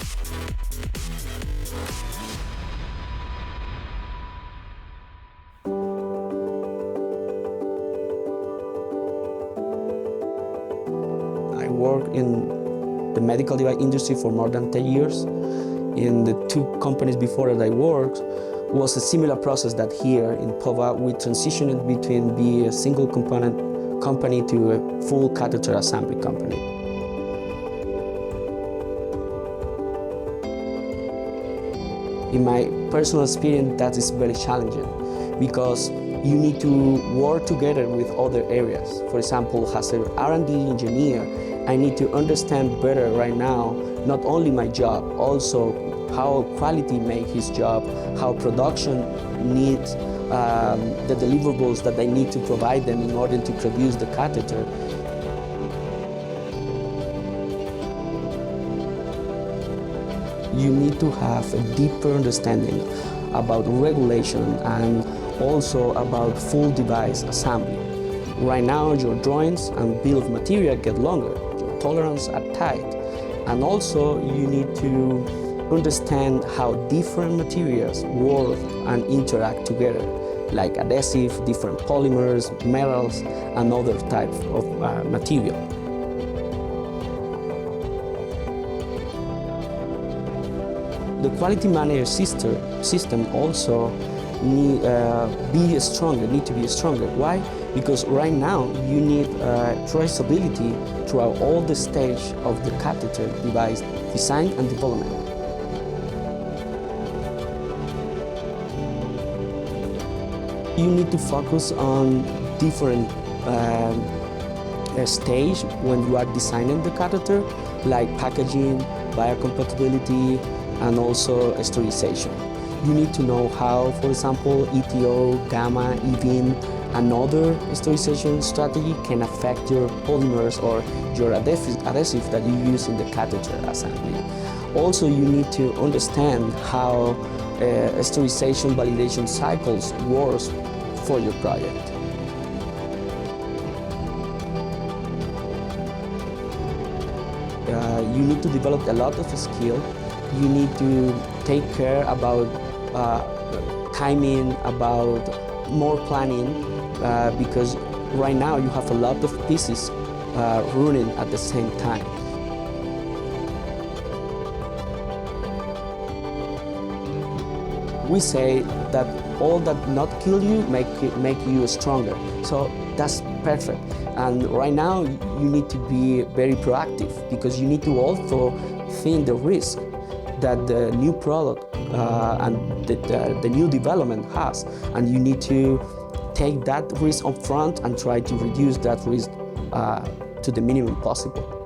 I worked in the medical device industry for more than 10 years. In the 2 companies before that I worked, was a similar process that here in POVA we transitioned between being a single component company to a full catheter assembly company. In my personal experience, that is very challenging because you need to work together with other areas. For example, as an R&D engineer, I need to understand better right now, not only my job, also how quality make his job, how production needs the deliverables that they need to provide them in order to produce the catheter. You need to have a deeper understanding about regulation and also about full device assembly. Right now, your drawings and bill of material get longer, your tolerances are tight, and also you need to understand how different materials work and interact together, like adhesives, different polymers, metals, and other types of material. The quality management system also need to be stronger. Why? Because right now you need traceability throughout all the stage of the catheter device design and development. You need to focus on different stage when you are designing the catheter, like packaging, biocompatibility, and also sterilization. You need to know how, for example, EtO, Gamma, EVIN, another sterilization strategy can affect your polymers or your adhesive that you use in the catheter assembly. Also, you need to understand how sterilization validation cycles works for your project. You need to develop a lot of skill. You need to take care about timing, about more planning, because right now you have a lot of pieces running at the same time. We say that all that not kill you make you stronger. So that's perfect. And right now you need to be very proactive because you need to also think the risk that the new product and the new development has, and you need to take that risk up front and try to reduce that risk to the minimum possible.